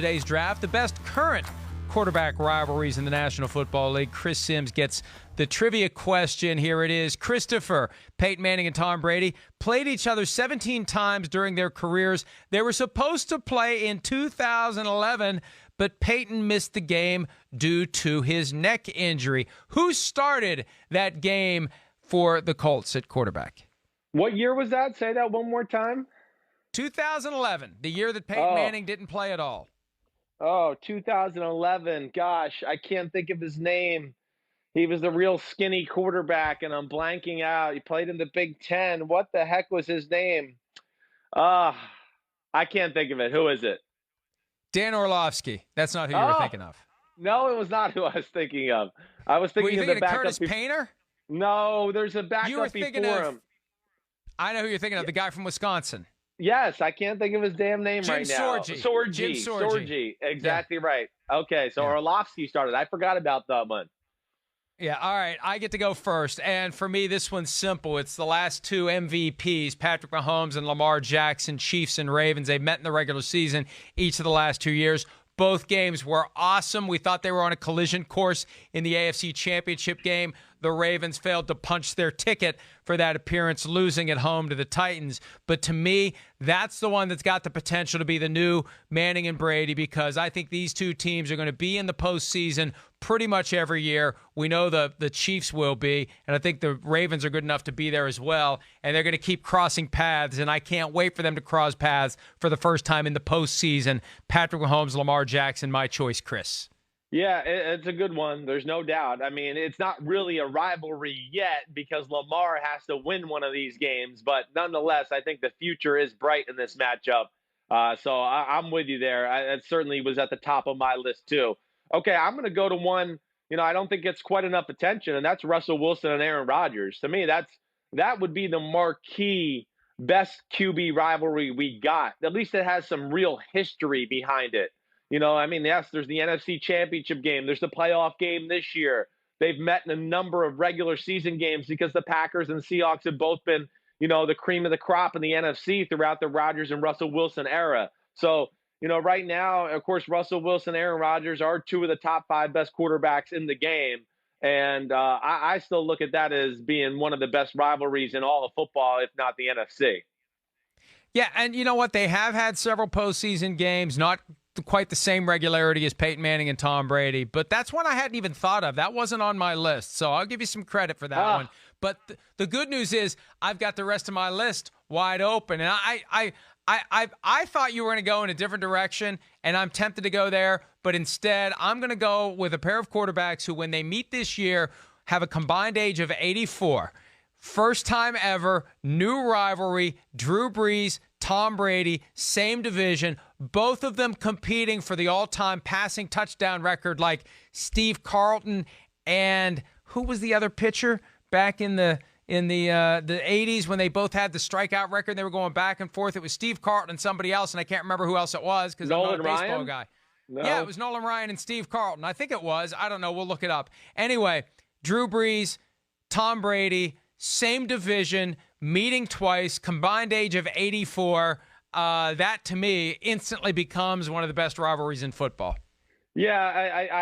today's draft, the best current quarterback rivalries in the National Football League. Chris Simms gets the trivia question. Here it is. Christopher, Peyton Manning and Tom Brady played each other 17 times during their careers. They were supposed to play in 2011, but Peyton missed the game due to his neck injury. Who started that game for the Colts at quarterback? What year was that? Say that one more time. 2011, the year that Peyton Manning didn't play at all. Oh, 2011. Gosh, I can't think of his name. He was the real skinny quarterback, and I'm blanking out. He played in the Big Ten. What the heck was his name? I can't think of it. Who is it? Dan Orlovsky. That's not who you were thinking of. No, it was not who I was thinking of. I was thinking were you of thinking the of backup. Curtis Painter? No, there's a backup You were thinking before of, him. I know who you're thinking of, the guy from Wisconsin. Yes, I can't think of his damn name Jim right now. Sorgi. Jim Sorgi. Exactly right. Okay, so Orlovsky started. I forgot about that one. Yeah, all right. I get to go first. And for me, this one's simple. It's the last two MVPs, Patrick Mahomes and Lamar Jackson, Chiefs and Ravens. They met in the regular season each of the last 2 years. Both games were awesome. We thought they were on a collision course in the AFC Championship game. The Ravens failed to punch their ticket for that appearance, losing at home to the Titans. But to me, that's the one that's got the potential to be the new Manning and Brady, because I think these two teams are going to be in the postseason pretty much every year. We know the Chiefs will be, and I think the Ravens are good enough to be there as well. And they're going to keep crossing paths, and I can't wait for them to cross paths for the first time in the postseason. Patrick Mahomes, Lamar Jackson, my choice, Chris. Yeah, it's a good one. There's no doubt. I mean, it's not really a rivalry yet because Lamar has to win one of these games. But nonetheless, I think the future is bright in this matchup. So I'm with you there. It certainly was at the top of my list, too. Okay, I'm going to go to one, I don't think gets quite enough attention, and that's Russell Wilson and Aaron Rodgers. To me, that would be the marquee best QB rivalry we got. At least it has some real history behind it. Yes, there's the NFC Championship game. There's the playoff game this year. They've met in a number of regular season games because the Packers and Seahawks have both been, the cream of the crop in the NFC throughout the Rodgers and Russell Wilson era. So, right now, of course, Russell Wilson, Aaron Rodgers are two of the top 5 best quarterbacks in the game. And I still look at that as being one of the best rivalries in all of football, if not the NFC. Yeah, and you know what? They have had several postseason games, not quite the same regularity as Peyton Manning and Tom Brady, but that's one I hadn't even thought of. That wasn't on my list, so I'll give you some credit for that one. But the good news is I've got the rest of my list wide open, and I thought you were going to go in a different direction, and I'm tempted to go there, but instead I'm going to go with a pair of quarterbacks who, when they meet this year, have a combined age of 84. First time ever, new rivalry, Drew Brees, Tom Brady, same division, both of them competing for the all-time passing touchdown record like Steve Carlton and who was the other pitcher back in the 80s when they both had the strikeout record? They were going back and forth. It was Steve Carlton and somebody else, and I can't remember who else it was because I'm not a baseball guy. No. Yeah, it was Nolan Ryan and Steve Carlton. I think it was. I don't know. We'll look it up. Anyway, Drew Brees, Tom Brady, same division, meeting twice, combined age of 84. That, to me, instantly becomes one of the best rivalries in football. Yeah,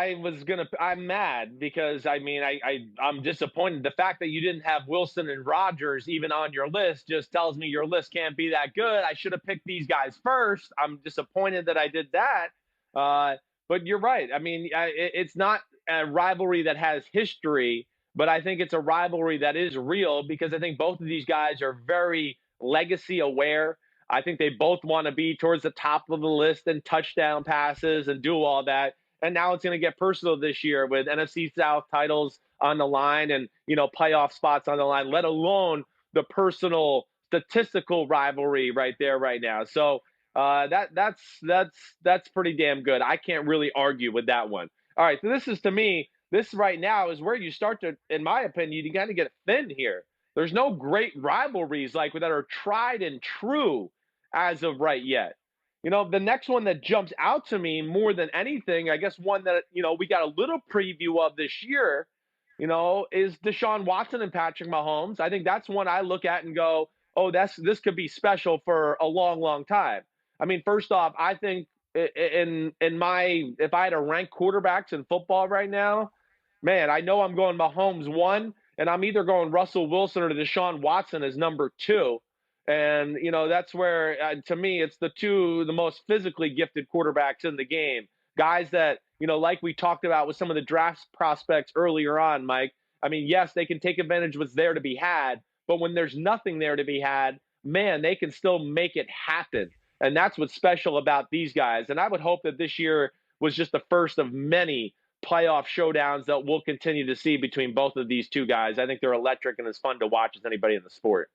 I'm mad because, I'm disappointed. The fact that you didn't have Wilson and Rodgers even on your list just tells me your list can't be that good. I should have picked these guys first. I'm disappointed that I did that. But you're right. It's not a rivalry that has history, but I think it's a rivalry that is real because I think both of these guys are very legacy aware. I think they both want to be towards the top of the list and touchdown passes and do all that. And now it's going to get personal this year with NFC South titles on the line and, playoff spots on the line, let alone the personal statistical rivalry right there right now. So that's pretty damn good. I can't really argue with that one. All right. So this right now is where you start to, in my opinion, you got to get thin here. There's no great rivalries that are tried and true as of right yet. The next one that jumps out to me more than anything, I guess one that, we got a little preview of this year, is Deshaun Watson and Patrick Mahomes. I think that's one I look at and go, oh, this could be special for a long, long time. First off, I think if I had to rank quarterbacks in football right now, man, I know I'm going Mahomes 1, and I'm either going Russell Wilson or Deshaun Watson as number 2. And, that's where, to me, it's the most physically gifted quarterbacks in the game. Guys that, like we talked about with some of the draft prospects earlier on, Mike. I mean, yes, they can take advantage of what's there to be had, but when there's nothing there to be had, man, they can still make it happen. And that's what's special about these guys. And I would hope that this year was just the first of many playoff showdowns that we'll continue to see between both of these two guys. I think they're electric and as fun to watch as anybody in the sport.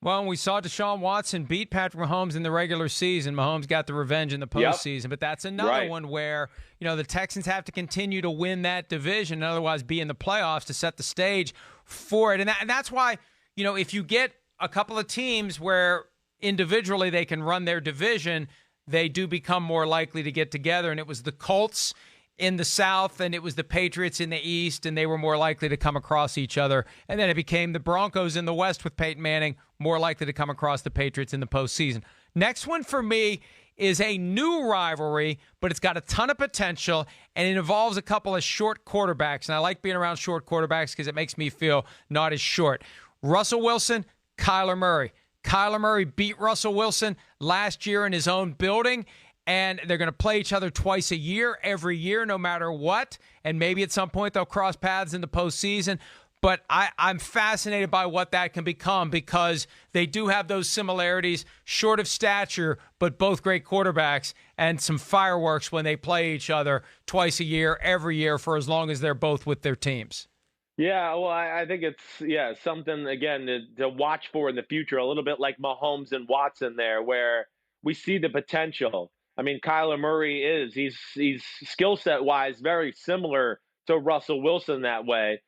Well, we saw Deshaun Watson beat Patrick Mahomes in the regular season. Mahomes got the revenge in the postseason, but that's another one where, the Texans have to continue to win that division and otherwise be in the playoffs to set the stage for it. And that's why, if you get a couple of teams where individually they can run their division, they do become more likely to get together. And it was the Colts in the South, and it was the Patriots in the East, and they were more likely to come across each other. And then it became the Broncos in the West with Peyton Manning, more likely to come across the Patriots in the postseason. Next one for me is a new rivalry, but it's got a ton of potential, and it involves a couple of short quarterbacks. And I like being around short quarterbacks because it makes me feel not as short. Russell Wilson, Kyler Murray. Kyler Murray beat Russell Wilson last year in his own building, and they're going to play each other twice a year, every year, no matter what. And maybe at some point they'll cross paths in the postseason. But I'm fascinated by what that can become because they do have those similarities, short of stature, but both great quarterbacks and some fireworks when they play each other twice a year, every year, for as long as they're both with their teams. Yeah, well, I think it's something, again, to watch for in the future, a little bit like Mahomes and Watson there, where we see the potential. I mean, Kyler Murray he's skill set wise very similar to Russell Wilson that way,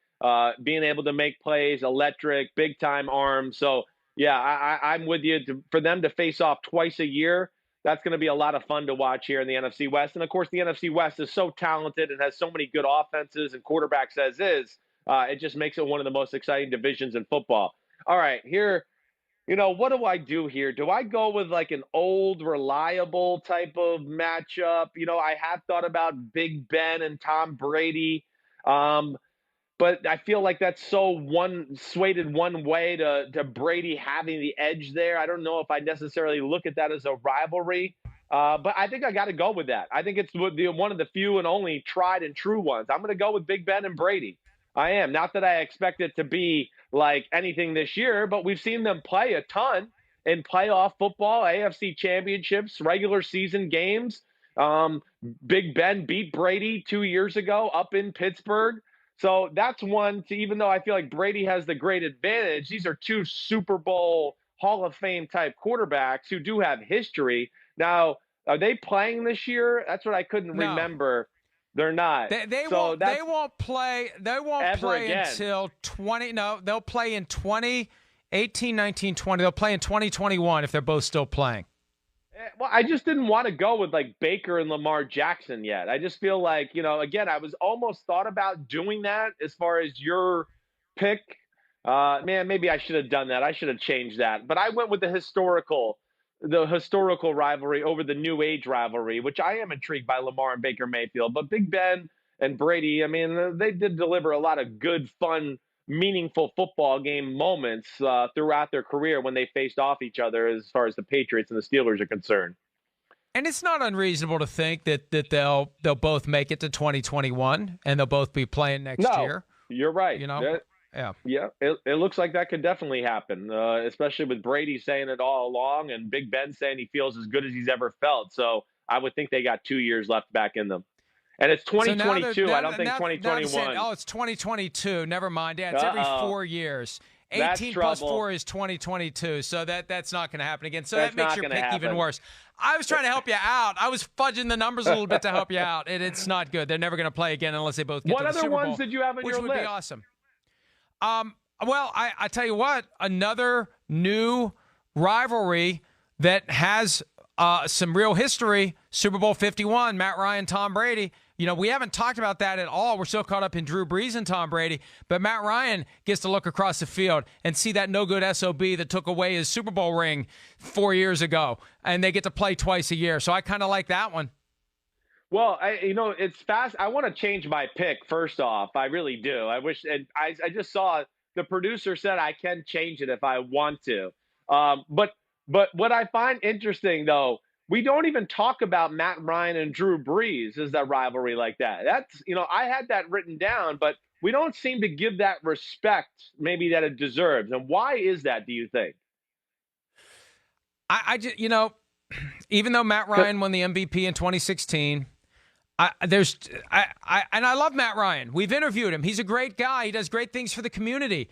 being able to make plays, electric, big time arm. So yeah, I'm with you. For them to face off twice a year, that's going to be a lot of fun to watch here in the NFC West. And of course, the NFC West is so talented and has so many good offenses and quarterbacks as is. It just makes it one of the most exciting divisions in football. All right, here. What do I do here? Do I go with like an old, reliable type of matchup? I have thought about Big Ben and Tom Brady, but I feel like that's so swayed one way to Brady having the edge there. I don't know if I necessarily look at that as a rivalry, but I think I got to go with that. I think it's one of the few and only tried and true ones. I'm going to go with Big Ben and Brady. I am. Not that I expect it to be like anything this year, but we've seen them play a ton in playoff football, AFC championships, regular season games. Big Ben beat Brady 2 years ago up in Pittsburgh. So that's one even though I feel like Brady has the great advantage, these are two Super Bowl Hall of Fame type quarterbacks who do have history. Now, are they playing this year? That's what I couldn't remember. They're not. They won't play. They won't play again until 20. No, they'll play in 2018, 19, 20. They'll play in 2021 if they're both still playing. Well, I just didn't want to go with like Baker and Lamar Jackson yet. I just feel like, again, I was almost thought about doing that as far as your pick. Man, maybe I should have done that. I should have changed that. But I went with the historical rivalry over the new age rivalry, which I am intrigued by Lamar and Baker Mayfield. But Big Ben and Brady, I mean, they did deliver a lot of good, fun, meaningful football game moments throughout their career when they faced off each other as far as the Patriots and the Steelers are concerned. And it's not unreasonable to think that they'll both make it to 2021 and they'll both be playing next year. You're right. Yeah, it looks like that could definitely happen, especially with Brady saying it all along and Big Ben saying he feels as good as he's ever felt. So I would think they got 2 years left back in them. And it's 2022. I don't think 2021. It's 2022. Never mind. Yeah, it's every 4 years. 18 plus 4 is 2022. So that's not going to happen again. So that makes your pick even worse. I was trying to help you out. I was fudging the numbers a little bit to help you out. It's not good. They're never going to play again unless they both get to the Super Bowl. What other ones did you have on your list? Which would be awesome. Well, I tell you what, another new rivalry that has some real history, Super Bowl 51, Matt Ryan, Tom Brady. We haven't talked about that at all. We're still caught up in Drew Brees and Tom Brady. But Matt Ryan gets to look across the field and see that no-good SOB that took away his Super Bowl ring 4 years ago. And they get to play twice a year. So I kind of like that one. Well, it's fast. I want to change my pick first off. I really do. I wish, and I just saw the producer said I can change it if I want to. But what I find interesting though, we don't even talk about Matt Ryan and Drew Brees as that rivalry like that. That's I had that written down, but we don't seem to give that respect maybe that it deserves. And why is that? Do you think? I just even though Matt Ryan won the MVP in 2016. And I love Matt Ryan. We've interviewed him. He's a great guy. He does great things for the community.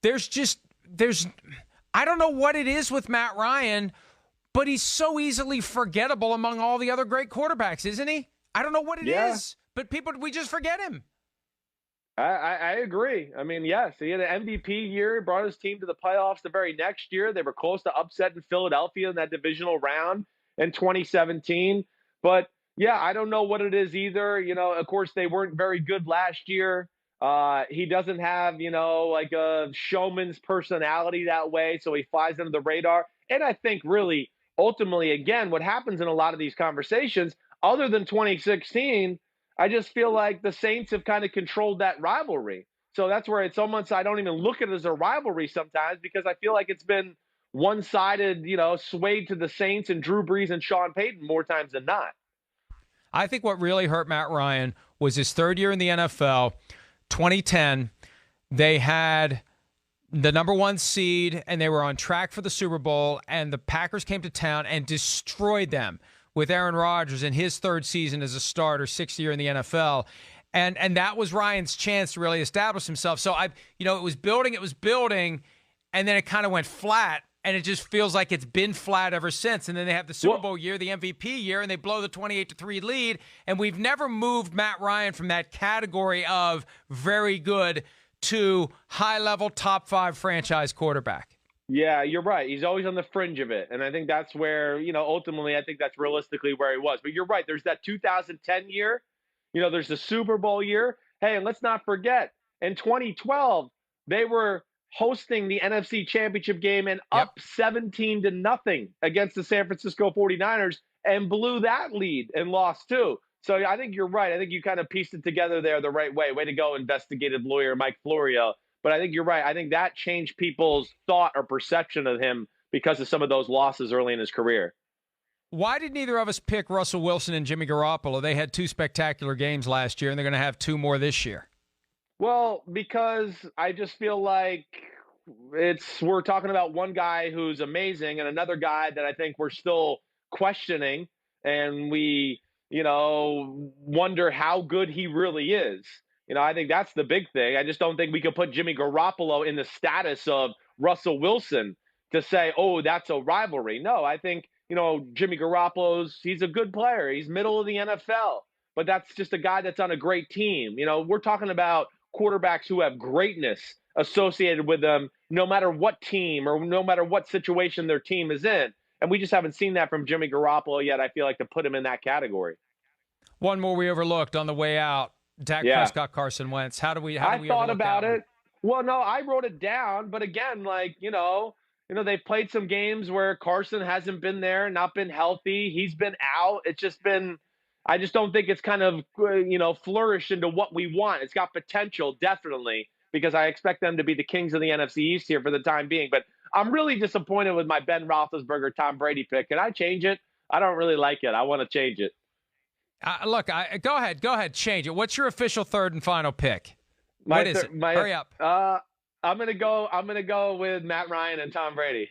I don't know what it is with Matt Ryan, but he's so easily forgettable among all the other great quarterbacks, isn't he? I don't know what it is, but we just forget him. I agree. I mean, yes, he had an MVP year. He brought his team to the playoffs the very next year. They were close to upsetting Philadelphia in that divisional round in 2017. But yeah, I don't know what it is either. Of course, they weren't very good last year. He doesn't have, like a showman's personality that way, so he flies under the radar. And I think really, ultimately, again, what happens in a lot of these conversations, other than 2016, I just feel like the Saints have kind of controlled that rivalry. So that's where it's almost, I don't even look at it as a rivalry sometimes because I feel like it's been one-sided, swayed to the Saints and Drew Brees and Sean Payton more times than not. I think what really hurt Matt Ryan was his third year in the NFL, 2010. They had the number one seed, and they were on track for the Super Bowl, and the Packers came to town and destroyed them with Aaron Rodgers in his third season as a starter, sixth year in the NFL. And that was Ryan's chance to really establish himself. So, it was building, and then it kind of went flat. And it just feels like it's been flat ever since. And then they have the Super Bowl year, the MVP year, and they blow the 28-3 lead. And we've never moved Matt Ryan from that category of very good to high-level top 5 franchise quarterback. Yeah, you're right. He's always on the fringe of it. And I think that's where, ultimately, I think that's realistically where he was. But you're right. There's that 2010 year. There's the Super Bowl year. Hey, and let's not forget, in 2012, they were hosting the NFC Championship game and up 17-0 against the San Francisco 49ers and blew that lead and lost too. So I think you're right. I think you kind of pieced it together there the right way. Way to go, investigative lawyer Mike Florio. But I think you're right. I think that changed people's thought or perception of him because of some of those losses early in his career. Why did neither of us pick Russell Wilson and Jimmy Garoppolo? They had 2 spectacular games last year, and they're going to have 2 more this year. Well, because I just feel like we're talking about one guy who's amazing and another guy that I think we're still questioning, and we, wonder how good he really is. I think that's the big thing. I just don't think we could put Jimmy Garoppolo in the status of Russell Wilson to say, oh, that's a rivalry. No, I think, Jimmy he's a good player. He's middle of the NFL, but that's just a guy that's on a great team. We're talking about quarterbacks who have greatness associated with them, no matter what team or no matter what situation their team is in. And we just haven't seen that from Jimmy Garoppolo yet, I feel like, to put him in that category. One more we overlooked on the way out, Dak Prescott, Carson Wentz. How do we I thought about it. Well, no, I wrote it down. But again, they've played some games where Carson hasn't been there, not been healthy. He's been out. It's just been – I just don't think it's kind of, flourished into what we want. It's got potential, definitely, because I expect them to be the kings of the NFC East here for the time being. But I'm really disappointed with my Ben Roethlisberger, Tom Brady pick. Can I change it? I don't really like it. I want to change it. Look, go ahead, change it. What's your official third and final pick? What is it? Hurry up. I'm gonna go with Matt Ryan and Tom Brady.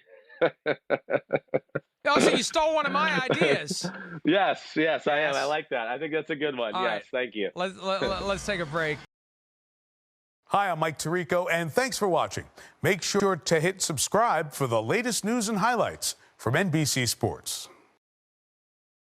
Oh, so you stole one of my ideas. Yes, I am. I like that. I think that's a good one. All right. Thank you. Let's take a break. Hi, I'm Mike Tirico, and thanks for watching. Make sure to hit subscribe for the latest news and highlights from NBC Sports.